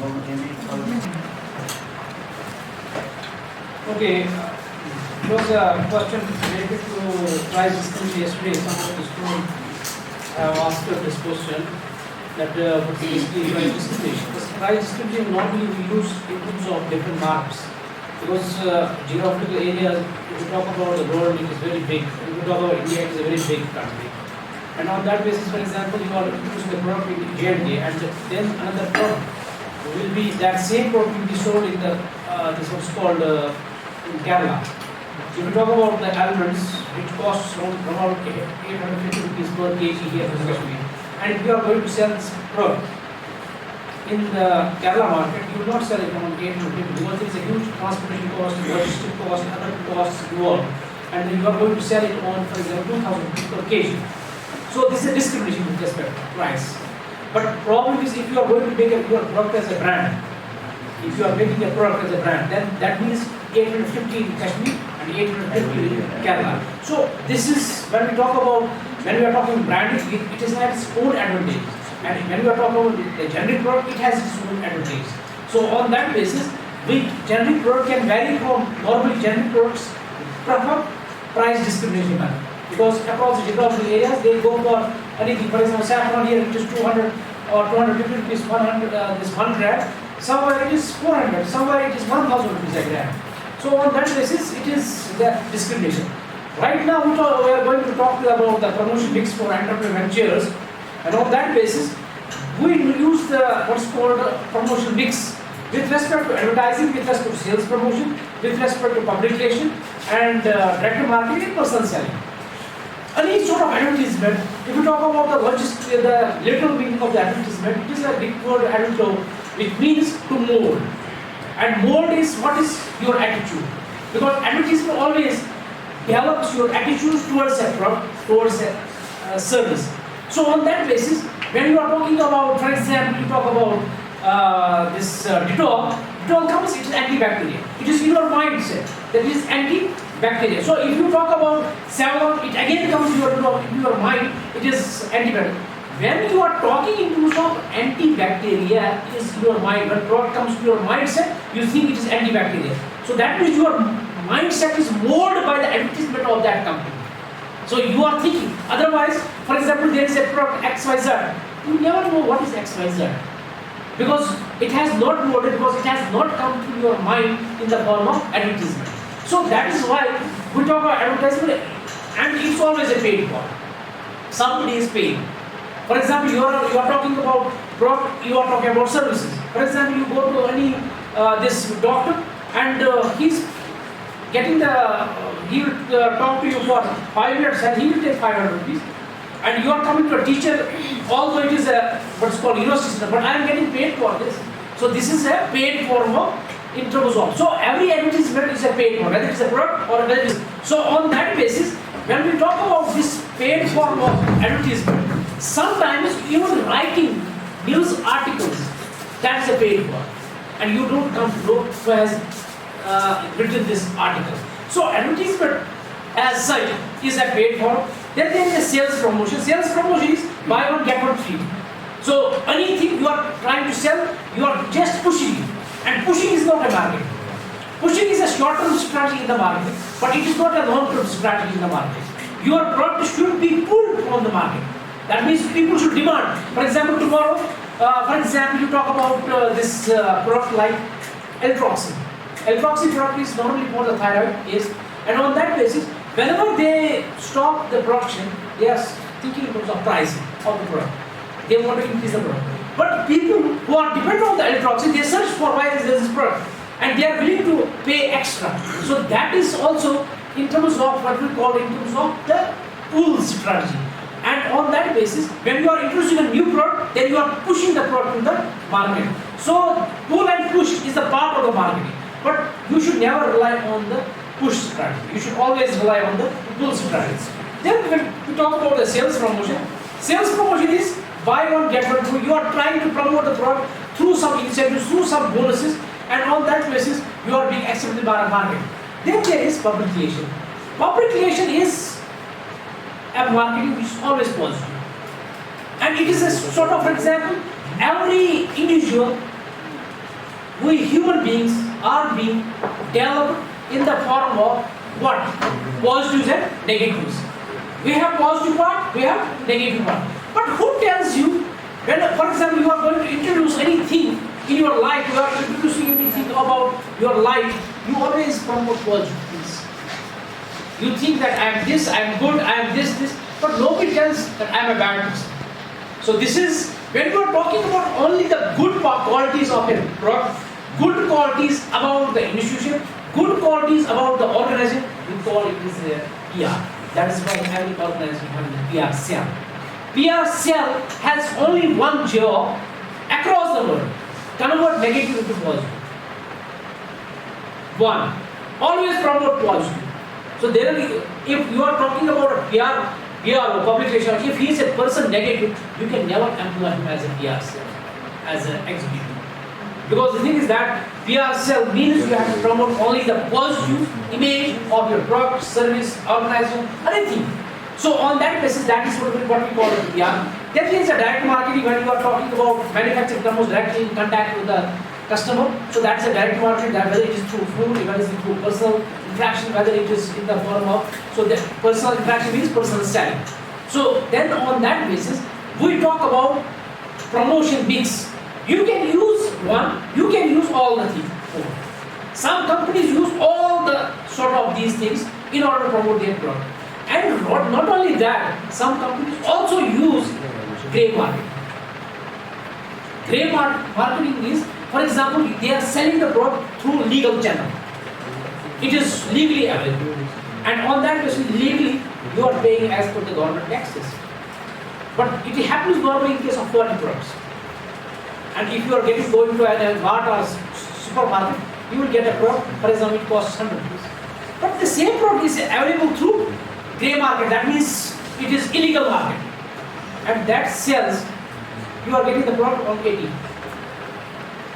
Okay, there was a question related to price discount yesterday. Some of the students have asked this question that what is basically price discrimination. This price discrimination normally we use in terms of different marks because geographical areas, if you talk about the world, it is very big. If you talk about India, it is a very big country. And on that basis, for example, you are introducing the product in J&K and then another product will be, that same product will be sold in the this what's called in Kerala. If you talk about the almonds, it costs around 850 rupees per kg here in Kashmir. And if you are going to sell this product in the Kerala market, you will not sell it around 850 because there is a huge transportation cost, logistic cost, other costs involved. And then you are going to sell it on, for example, 2000 rupees per kg. So this is a discrimination with respect to price. But problem is if you are going to make your product as a brand, if you are making a product as a brand, then that means 850 in Kashmir and 850 in Kerala. So this is when we talk about, when we are talking branding, it has its own advantage. And when we are talking about the generic product, it has its own advantage. So on that basis, generic product can vary from normally generic products prefer price discrimination method. Because across the geographical areas, they go for anything. For example, saffron here it is 200 or 250 rupees, 100, this 1 gram. Somewhere it is 400, somewhere it is 1000 rupees a gram. So on that basis, it is the discrimination. Right now, we are going to talk about the promotion mix for entrepreneurial ventures, and on that basis, we use the what's called promotion mix with respect to advertising, with respect to sales promotion, with respect to public relation, and direct marketing and personal selling. Any sort of advertisement, if you talk about the logistics, the literal meaning of the advertisement, it is a big word advertisement, which means to mold. And mold is what is your attitude. Because advertisement always develops your attitudes towards a product, towards a service. So on that basis, when you are talking about, for example, you talk about this Dettol comes, it is antibacterial. It is your mindset that it is antibacterial. So if you talk about Savlon, it again comes to your mind, it is antibacterial. When you are talking in terms of antibacterial, is your mind. When product comes to your mindset, you think it is antibacterial. So that means your mindset is molded by the advertisement of that company. So you are thinking. Otherwise, for example, there is a product XYZ. You never know what is XYZ. Because it has not molded, because it has not come to your mind in the form of advertisement. So that is why we talk about advertisement, and it's always a paid for. Somebody is paying. For example, you are talking about product, you are talking about services. For example, you go to any this doctor, and he's getting he will talk to you for 5 minutes, and he will take 500 rupees. And you are coming to a teacher, although it is a what's called university system, but I am getting paid for this. So this is a paid form of in terms of. So every advertisement is a paid form, whether it's a product or whether it is. So on that basis, when we talk about this paid form of advertisement, sometimes even writing news articles, that's a paid form, and you don't come to know who has written this article. So advertisement as such is a paid form. Then there is a sales promotion. Sales promotion is buy one get one free. So anything you are trying to sell, you are just pushing it. And pushing is not a market. Pushing is a short-term strategy in the market, but it is not a long-term strategy in the market. Your product should be pulled from the market. That means people should demand. For example, tomorrow, for example, you talk about this product like L-Troxin. L-Troxin product is normally for the thyroid, yes. And on that basis, whenever they stop the production, they are thinking in terms of pricing of the product. They want to increase the product. But people who are dependent on the L-Troxin, they search for why there is this product. And they are willing to pay extra. So that is also in terms of what we call in terms of the pull strategy. And on that basis, when you are introducing a new product, then you are pushing the product to the market. So pull and push is a part of the marketing. But you should never rely on the push strategy. You should always rely on the pull strategy. Then when we talk about the sales promotion is buy one get one free. You are trying to promote the product through some incentives, through some bonuses, and on that basis you are being accepted by the market. Then there is public relation. Public relation is a marketing which is always positive. And it is a sort of, for example, every individual we human beings are being developed in the form of what? Positives and negatives. We have positive part, we have negative part. But who tells you, when, for example, you are going to introduce anything in your life, you are introducing anything about your life, you always promote positive things. You think that I am this, I am good, I am this, but nobody tells that I am a bad person. So this is, when you are talking about only the good qualities of a product, good qualities about the institution, good qualities about the organization, we call it is a PR. That is why every organization has a PR cell. PR cell has only one job across the world: convert negative into positive. One, always promote positive. So there, if you are talking about a PR or public relations, if he is a person negative, you can never employ him as a PR cell, as an executive. Because the thing is that PR cell means you have to promote only the positive image of your product, service, organization, anything. So on that basis, that is what we call it PR. Then there is a direct marketing when you are talking about manufacturing comes directly in contact with the customer. So that's a direct marketing, that whether it is through food, whether it is through personal interaction, whether it is in the form of, so the personal interaction means personal selling. So then on that basis, we talk about promotion mix. You can use one, you can use all the things. Some companies use all the sort of these things in order to promote their product. And not only that, some companies also use grey marketing. Grey marketing is, for example, they are selling the product through legal channel. It is legally available. And on that basis, legally, you are paying as per the government taxes. But it happens normally in case of foreign products. And if you are going to a mart or supermarket, you will get a product, for example, it costs 100 rupees. But the same product is available through grey market, that means it is illegal market. And that sells, you are getting the product on 80.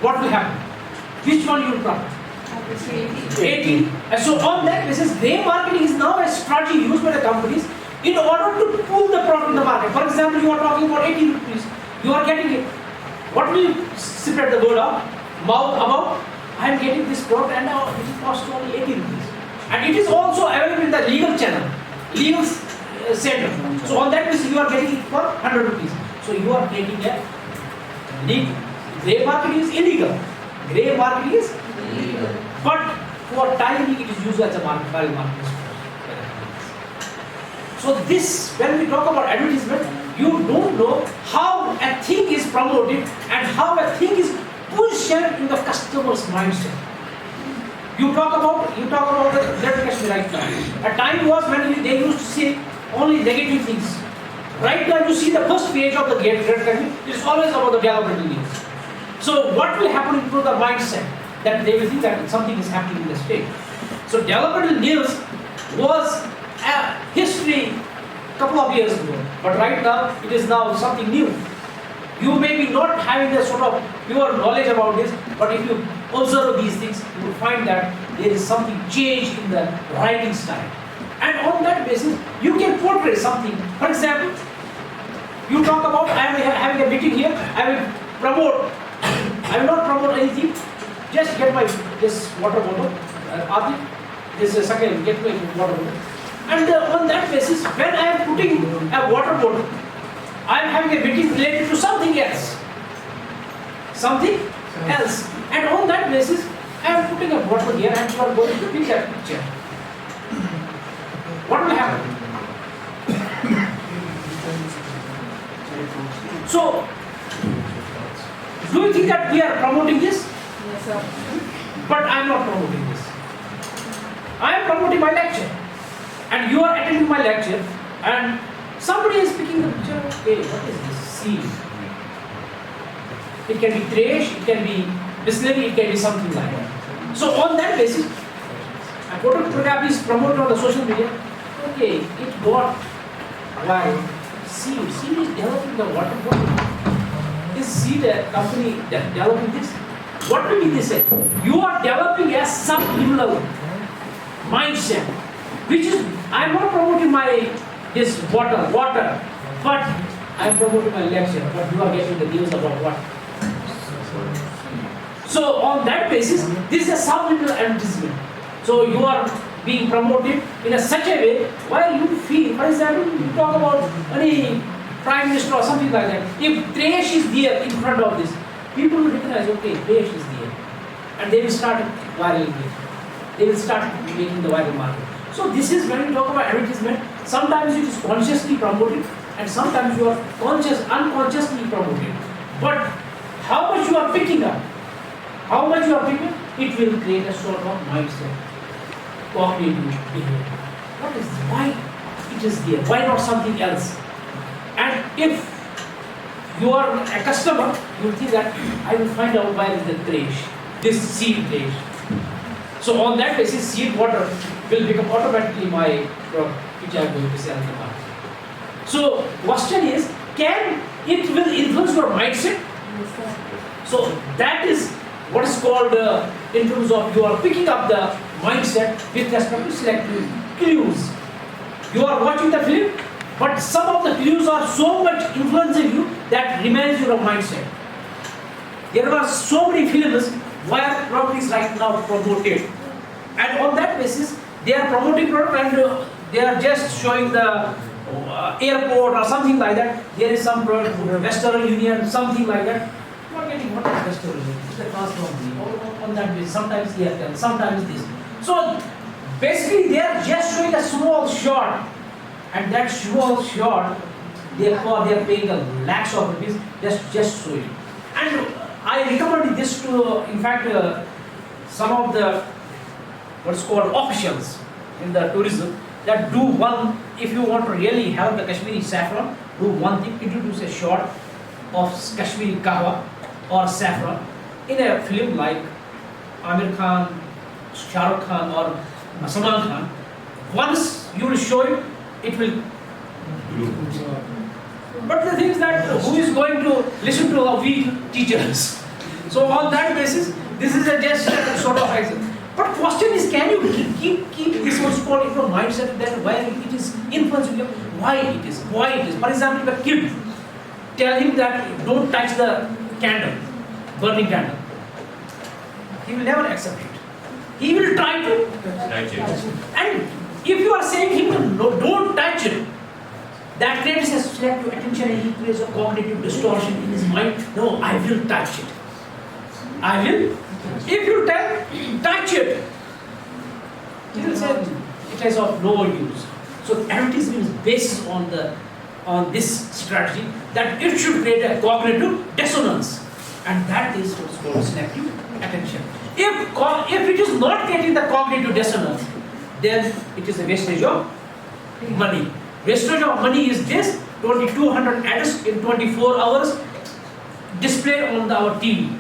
What will happen? Which one you will profit? 80. And so on that basis, grey marketing is now a strategy used by the companies in order to pull the product in the market. For example, you are talking about 80 rupees, you are getting it. What will you spread the word of mouth about? I am getting this product and now it costs only 80 rupees. And it is also available in the legal channel, legal center. So on that basis, you are getting it for 100 rupees. So you are getting a legal. Grey marketing is illegal. Grey marketing is illegal. But for timing, it is used as a marketing. So this, when we talk about advertisement, you don't know how a thing is promoted and how a thing is positioned in the customer's mindset. You talk about the gratification right now. A time was when they used to say only negative things. Right now you see the first page of the gratification, it is always about the developmental needs. So what will happen into the mindset? That they will think that something is happening in the state. So developmental needs was a history couple of years ago, but right now it is now something new. You may be not having a sort of pure knowledge about this, but if you observe these things, you will find that there is something changed in the writing style. And on that basis, you can portray something. For example, you talk about, I am having a meeting here, I will not promote anything, just get this water bottle, Adi, this second, get my water bottle. And on that basis, when I am putting a water bottle, I am having a meeting related to something else. Something else. And on that basis, I am putting a bottle here and you are going to pick that picture. What will happen? So, do you think that we are promoting this? Yes, sir. But I am not promoting this. I am promoting my lecture. And you are attending my lecture and somebody is picking the picture. Okay, what is this? Seed. It can be trash, it can be distillery, it can be something like that. So on that basis, a photograph is promoted on the social media. Okay, it got why? Seed. Seed is developing the water bottle. Is Seed a company that developing this? What will be this? You are developing a subliminal mindset, which is, I am not promoting this water, but I am promoting my lecture, but you are getting the news about what. So on that basis, this is a subliminal advertisement. So you are being promoted in a such a way where you feel, for example, you talk about any prime minister or something like that. If trash is there in front of this, people will recognize, okay, trash is there, and they will start viraling it. They will start making the viral market. So this is when we talk about advertisement. Sometimes it is consciously promoted, and sometimes you are unconsciously promoted. But how much you are picking up, how much you are picking, it will create a sort of mindset, cognitive behavior. What is this? Why it is there? Why not something else? And if you are a customer, you will think that I will find out where is the trash, this seed trash. So on that basis, seed water will become automatically my product, which I am going to sell in the market. So question is, can it will influence your mindset? So that is what is called in terms of you are picking up the mindset with respect to selective clues. You are watching the film, but some of the clues are so much influencing you that remains your mindset. There are so many films where product is right now promoted, and on that basis they are promoting product and they are just showing the airport or something like that. There is some product, Western Union, something like that. You are getting what is Western Union? It's the transform on that basis. Sometimes Airtel, sometimes this. So basically they are just showing a small shot, and that small shot, therefore they are paying a lakhs of rupees just show it. And I recommended this to, in fact, some of the what's called officials in the tourism, that do one, if you want to really help the Kashmiri saffron, do one thing, introduce a shot of Kashmiri kahwa or saffron in a film like Amir Khan, Shah Rukh Khan or Salman Khan. Once you will show it, it will. But the thing is that who is going to listen to our weak teachers? So on that basis, this is a just sort of example. But question is, can you keep this what's called in your mindset that why it is influencing you, why it is. For example, if a kid tell him that don't touch the candle, burning candle, he will never accept it. He will try to touch it. And if you are saying him no, don't touch it, that creates a selective attention and he creates a cognitive distortion in his mind. No, I will touch it. I will. If you tell, touch it, he will say it is of no use. So advertisement is based on this strategy that it should create a cognitive dissonance, and that is what's called selective attention. If it is not creating the cognitive dissonance, then it is a wastage of money. Wastage of money is this: 2200 ads in 24 hours displayed on our TV.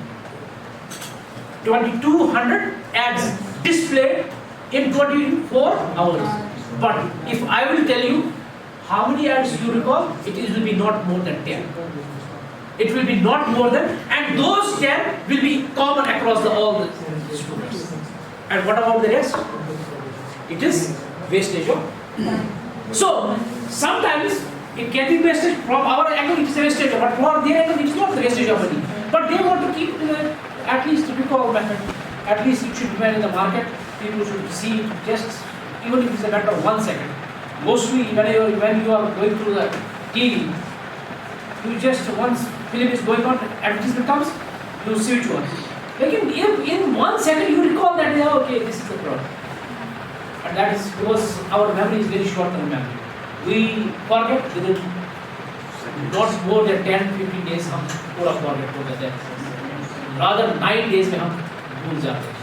2200 ads displayed in 24 hours. But if I will tell you how many ads you recall, it will be not more than 10. It will be not more than, and those 10 will be common across all the students. And what about the rest? It is wastage of. So sometimes it can be wastage from our angle, it is a wastage, but for their angle it is not the wastage of money. But they want to keep at least typical method. At least it should remain in the market. People should see it just, even if it's a matter of 1 second. Mostly when you are going through the TV, you just, once film is going on, advertisement comes, you switch one. Like in 1 second you recall that, yeah, okay, this is the product. And that is because our memory is very short-term memory. We forget within not more than 10-15 days हम पूरा forget हो जाते हैं. Rather 9 days में हम भूल जाते हैं.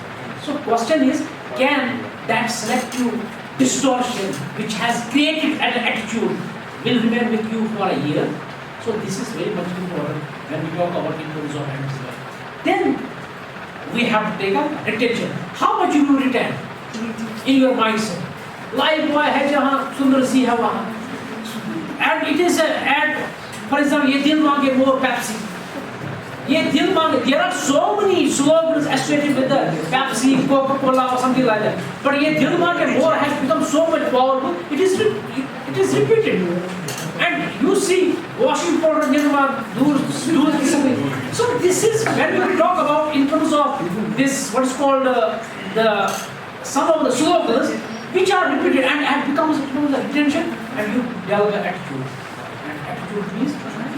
So question is, can that selective distortion which has created an attitude will remain with you for a year? So this is very much important when we talk about influence of advertisement. Then we have to take a retention. How much you will retain in your mindset? Life boy है जहाँ सुंदर सी है वहाँ. And it is an ad. For example, ये दिल मांगे more Pepsi. ये दिल मांगे. There are so many slogans associated with the Pepsi, Coca-Cola or something like that. But ये दिल मांगे more has become so much powerful. It is repeated. And you see washing powder, Nirma, do something. So this is when we talk about in terms of this, what is called some of the slogans which are repeated and becomes a retention, and you develop an attitude. And attitude means,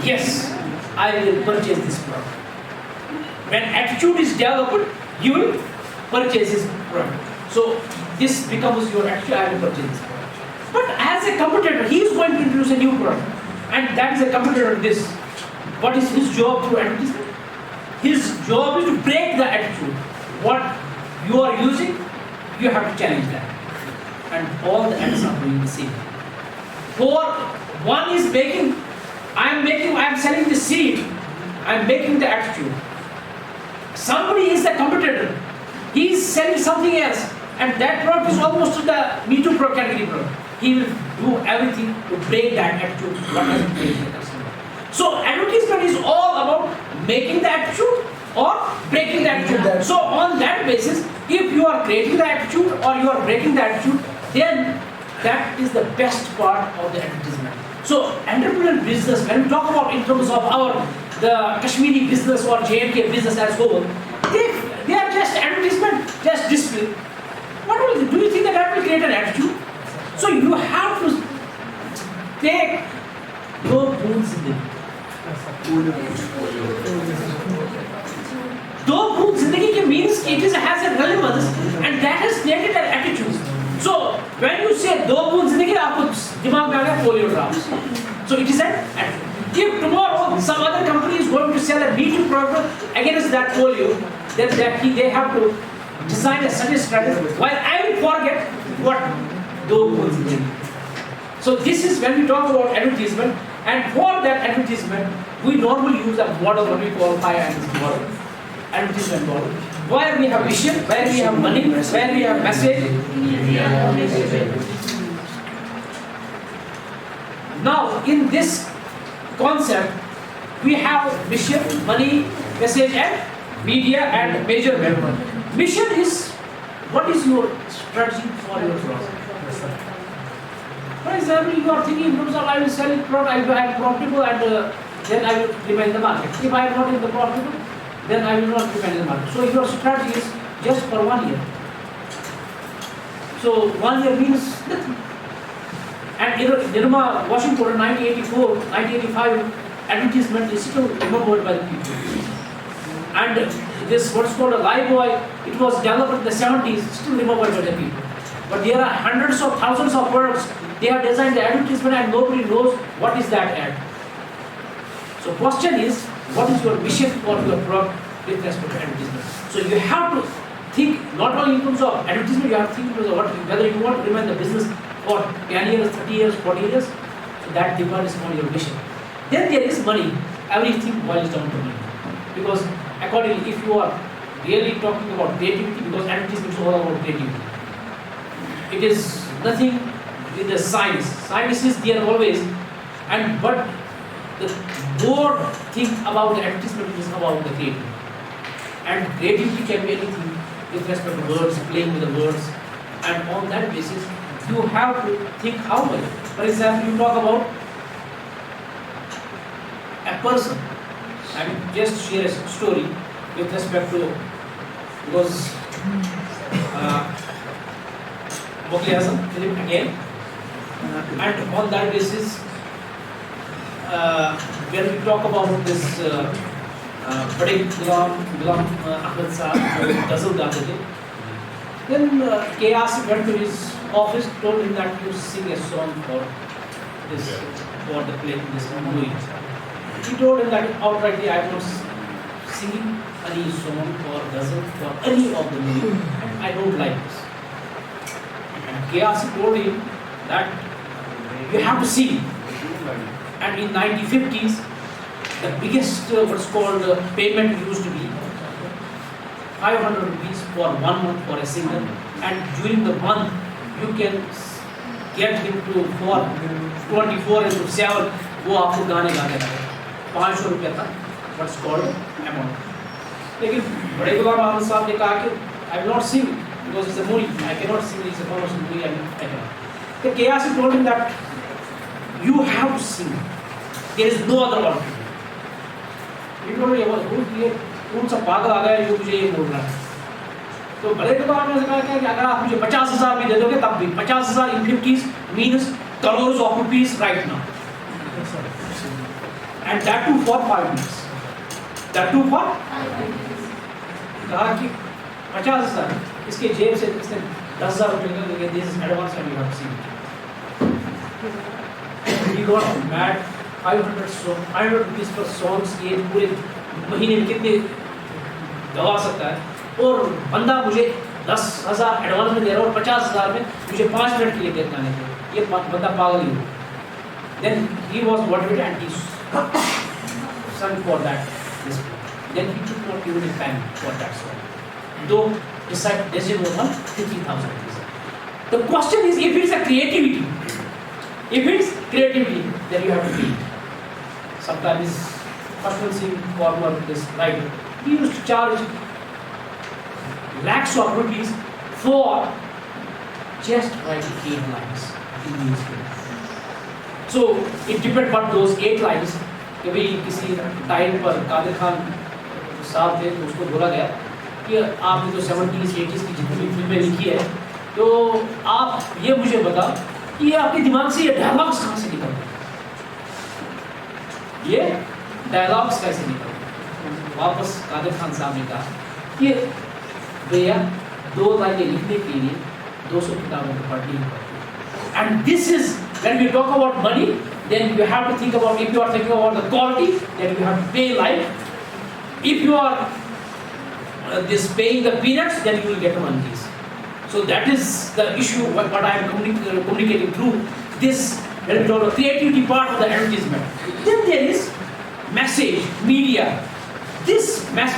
yes, I will purchase this product. When attitude is developed, you will purchase this product. So this becomes your attitude, I will purchase this product. But as a competitor, he is going to introduce a new product. And that is a competitor this. What is his job through advertisement? His job is to break the attitude. What you are using, you have to challenge that. And all the ads are doing the same. For one is making, I am selling the seed, I am making the attitude. Somebody is the competitor, he is selling something else, and that product is almost the Me Too category product. He will do everything to break that attitude, what doesn't break the customer. So advertisement is all about making the attitude or breaking the attitude. So on that basis, if you are creating the attitude or you are breaking the attitude, then that is the best part of the advertisement. So entrepreneurial business, when we talk about in terms of the Kashmiri business or JNK business as whole, they are just advertisement, just display. What will they do? You think that will create an attitude? So you have to take no boons zindagi. Do boons zindagi means it has a relevance and that has created an attitude. So when you say do boons zindagi, aapko dimag mein aa gaya polio drops. So it is an attitude. If tomorrow some other company is going to sell a Me Too product against that polio, then they have to design a such strategy. While I will forget what do boons zindagi. So this is when we talk about advertisement, and for that advertisement, we normally use a model what we call 5 model, advertisement model, where we have vision, where we have money, where we have message. Now, in this concept, we have mission, money, message, and media and measurement. Mission is what is your strategy for your product. For example, you are thinking in terms of I will sell it product, I am profitable, and then I will remain in the market. If I am not in the profitable, then I will not remain in the market. So your strategy is just for 1 year. So 1 year means nothing. And Nirma washing powder 1984, 1985 advertisement is still remembered by the people. And this what's called a live boy, it was developed in the 70s, still remembered by the people. But there are hundreds of thousands of products. They have designed the advertisement and nobody knows what is that ad. So question is, what is your mission for your product with respect to advertisement? So you have to think not only in terms of advertisement, you have to think in terms of whether you want to remain the business for 10 years, 30 years, 40 years. So that depends on your mission. Then there is money. Everything boils down to money. Because accordingly, if you are really talking about creativity, because advertisement is all about creativity. It is nothing with the science. Science is there always, but the more thing about the advertisement is about the creativity. And creativity can be anything with respect to words, playing with the words, and on that basis, you have to think how much. For example, you talk about a person. I will just share a story with respect to, because Mughal Azam film again, and on that basis, when we talk about this Bade Ghulam Ahmed Sahab, Ghazal gaate the, then K.R.C. went to his office, told him that you sing a song for this, for the play, this movie. He told him that outrightly, I am not singing any song or ghazal for any of the movie, and I don't like this. And K.R.C. told him that you have to sing. And in 1950s, the biggest what's called payment used to be 500 rupees for 1 month for a singer, and during the month you can get him to for 24/7 वो आपको गाने गाने लगे 500 रुपये था what's called amount. लेकिन बड़े गुलाम अहमद साहब ने कहा कि I will not sing because it's a movie, I cannot sing, it's a commercial movie, I cannot. So K.R.C. told him that You have to see. There is no other alternative. You don't know ये कौन सा पागल आ गया जो मुझे ये बोल रहा है. तो भले तो आपने कहा कि अगर आप मुझे 50,000 भी दे दोगे तब भी 50,000 in 50s means crores of rupees right now. And that too for 5 minutes. That too for कहा कि 50,000 इसके जेब से इसने 10,000 रुपये का लेके this advance and you have seen. He got mad. 500 rupees per songs ये पूरे महीने में कितने दवा सकता है. और बंदा मुझे 10,000 एडवांस में दे रहा है और 50,000 में मुझे 5 मिनट के लिए देता है. ये बंदा पागल ही हो. Then he was motivated and he sung for that. Then he took not even a pen for that song. Though decision was on 50,000 rupees. The question is, if it's a creativity, then you have to be. Sometimes person former this writer, he used to charge lakhs of rupees for just writing 8 lines in newspaper. So it depends on those 8 lines. कभी किसी time पर कादिर खान साहब थे तो उसको बोला गया कि आपने तो 70s 80s की जितनी भी फिल्में लिखी है तो आप ये मुझे बताओ कि ये आपके दिमाग से ये डायलॉग्स कहाँ से निकलते हैं. ये डायलॉग्स कैसे निकलते. वापस कादिर खान साहब ने कहा कि भैया 2 लाइनें लिखने के लिए 200 किताबों को पढ़नी पड़ती. And this is when we talk about money, then you have to think about, if you are thinking about the quality, then you have to pay life. If you are this paying the peanuts, then you will get monkeys. So that is the issue what I am communicating through this. When we talk about the creativity part of the advertisement, then there is message, media. This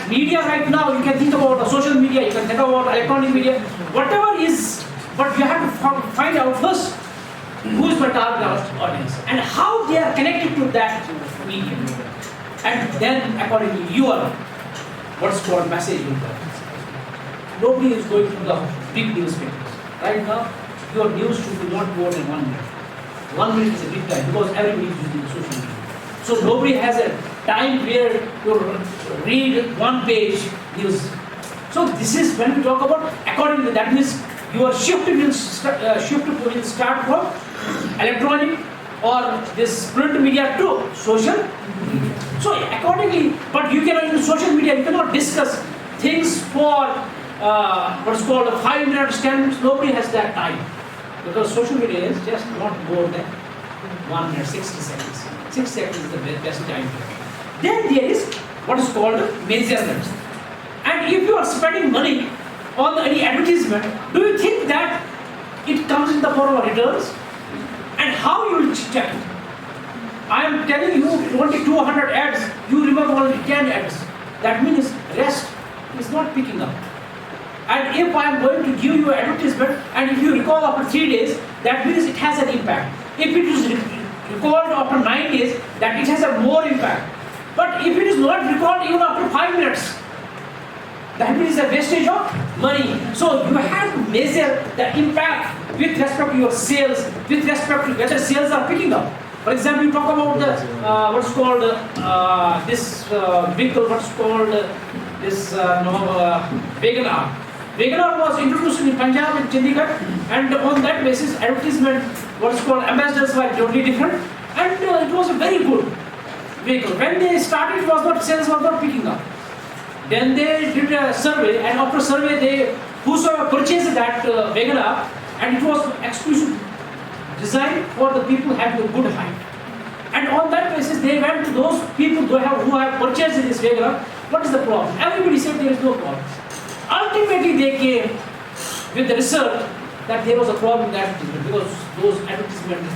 media right now, you can think about the social media, you can think about electronic media, whatever is, but you have to find out first who is my target audience and how they are connected to that medium, and then accordingly you are what's called message influence. Nobody is going to the big newspapers right now. Your news should be not more than 1 minute. 1 minute is a big time because everybody is using social media. So nobody has a time where you read 1 page news. So this is when we talk about accordingly, that means your shift will start from electronic or this print media to social media. So accordingly, but you cannot use social media, you cannot discuss things for what's called 5 minutes, 10 minutes. Nobody has that time because social media is just not more than 1 minute, 60 seconds. 6 seconds is the best time. Then there is what is called measurements. And if you are spending money on any advertisement, do you think that it comes in the form of returns? And how you will check it? I am telling you, only 200 ads, you remember only 10 ads. That means rest is not picking up. And if I am going to give you an advertisement, and if you recall after 3 days, that means it has an impact. If it is recalled after 9 days, that it has a more impact. But if it is not recalled even after 5 minutes, that means a wastage of money. So you have to measure the impact with respect to your sales, with respect to whether sales are picking up. For example, you talk about the what's called this vehicle, what's called this Wagon-R. Wagon-R was introduced in Punjab and Chandigarh, and on that basis, advertisement, what's called ambassadors were totally different, and it was a very good vehicle. When they started, it was not sales was not picking up. Then they did a survey, and after survey, they whosoever purchased that Wagon-R, and it was exclusive designed for the people having a good height. And on that basis, they went to those people who have purchased this Wagon-R. What is the problem? Everybody said there is no problem. Ultimately, they came with the research that there was a problem in that because those advertisements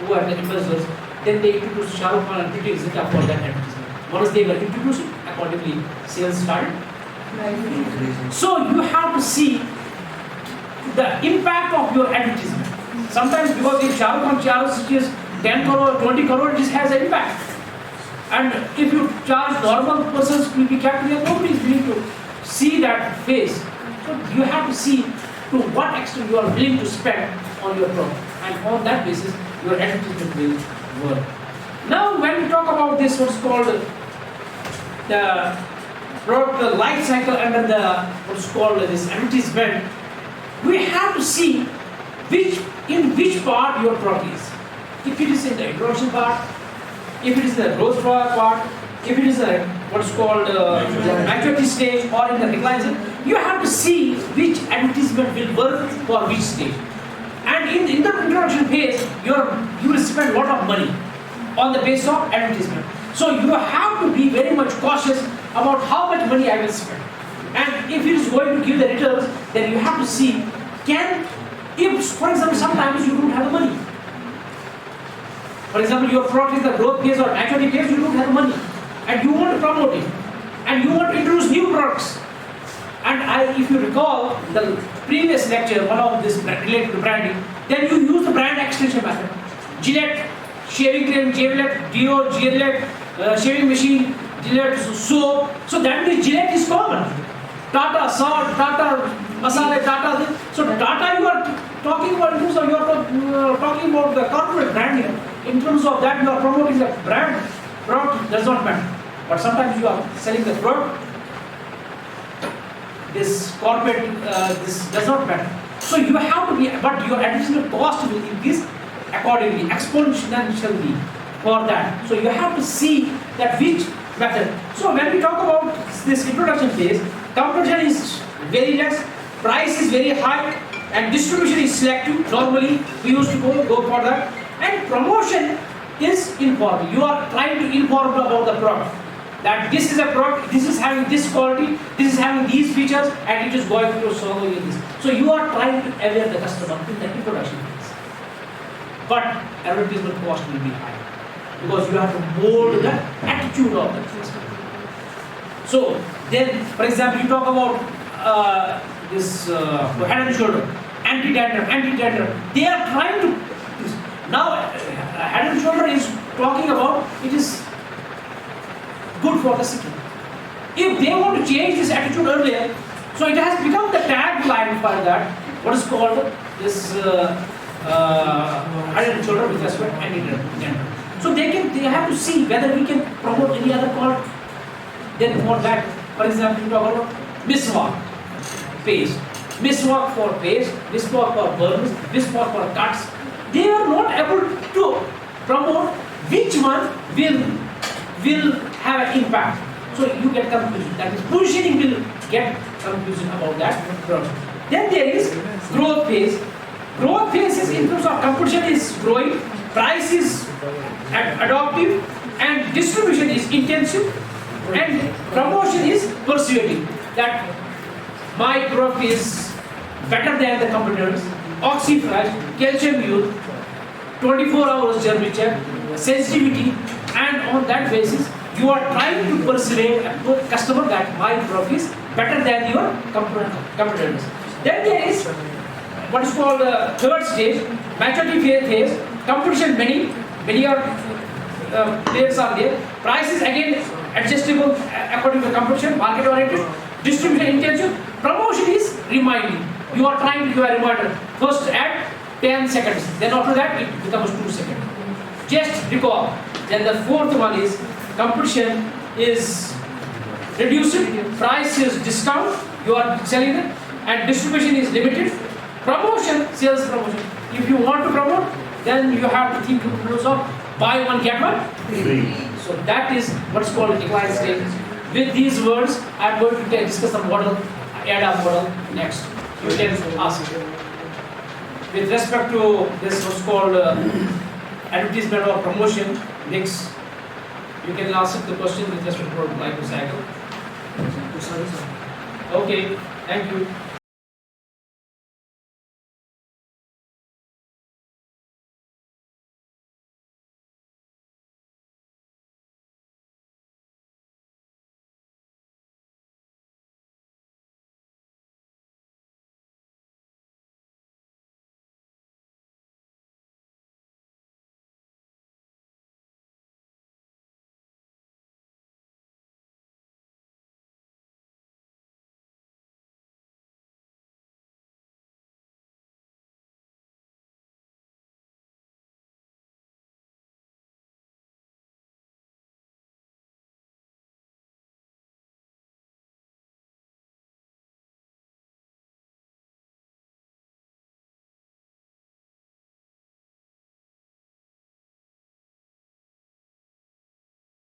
who are the ambassadors, then they introduced Shah Rukh Khan and Preeti Zinta for that advertisement. Once they were introduced, accordingly, sales started. So you have to see the impact of your advertisement. Sometimes because if Shah Rukh Khan charges 10 crore, 20 crore, it has an impact. And if you charge normal persons will be kept here, nobody is willing to see that face. So you have to see to what extent you are willing to spend on your product. and on that basis your advertisement will work. Now when we talk about this, what's called the product life cycle under the what's called this advertisement, we have to see in which part your product is. If it is in the introduction part, if it is the growth part, if it is a what's called the maturity stage or in the decline stage, you have to see which advertisement will work for which stage. And in the introduction phase, you will spend a lot of money on the basis of advertisement. So you have to be very much cautious about how much money I will spend. And if it is going to give the returns, then you have to see if, for example, sometimes you don't have the money. For example, your product is the growth phase or maturity phase, you don't have the money. And you want to promote it. And you want to introduce new products. And if you recall the previous lecture, one of this related to branding, then you use the brand extension method. Gillette, shaving cream, Gillette, Dio, Gillette, shaving machine, Gillette, soap. So that means Gillette is common. Tata salt, Tata masala, Tata. So Tata you are talking about in terms of you are talking about the corporate branding. In terms of that you are promoting the brand. Product does not matter. But sometimes you are selling the product. This corporate, this does not matter. So you have to be, but your additional cost will increase accordingly, exponentially for that. So you have to see that which method. So when we talk about this introduction phase, competition is very less, price is very high, and distribution is selective. Normally we used to go for that. And promotion is informal. You are trying to inform about the product. That this is a product, this is having this quality, this is having these features, and it is going to solve this. So you are trying to aware the customer in the introduction phase. But advertisement cost will be high because you have to mold the attitude of the customer. So then, for example, you talk about this head and shoulder, anti-dandruff. They are trying to. Now, head and shoulder is talking about it is good for the skin. If they want to change this attitude earlier, so it has become the tagline for that, what is called this head and shoulder with respect to anti-dandruff. So they have to see whether we can promote any other product. Then for that, for example, you talk about miswak paste, miswak for paste, miswak for burns, miswak for cuts. They are not able to promote which one will have an impact. So you get confusion. That is, positioning will get confusion about that product. Then there is growth phase. Growth phase is in terms of competition is growing, price is adoptive, and distribution is intensive, and promotion is persuading. That my product is better than the competitors. Oxyfresh, calcium use, 24 hours germ check, sensitivity, and on that basis you are trying to persuade a customer that my product is better than your competitors. Then there is what is called the third stage, maturity phase. Competition many are players are there. Price is again adjustable according to competition, market oriented, distribution intensive. Promotion is reminding. You are trying to give a reminder. First at 10 seconds. Then after that it becomes 2 seconds. Just recall. Then the fourth one is competition is reduced, price is discount, you are selling it, and distribution is limited. Promotion, sales promotion. If you want to promote, then you have to think in terms of buy one get one free. So that is what's called decline stage. With these words, I am going to discuss the model, ADA model next. You can ask. With respect to this what's called advertisement or promotion, next you can ask the question with respect to life cycle. Okay, thank you.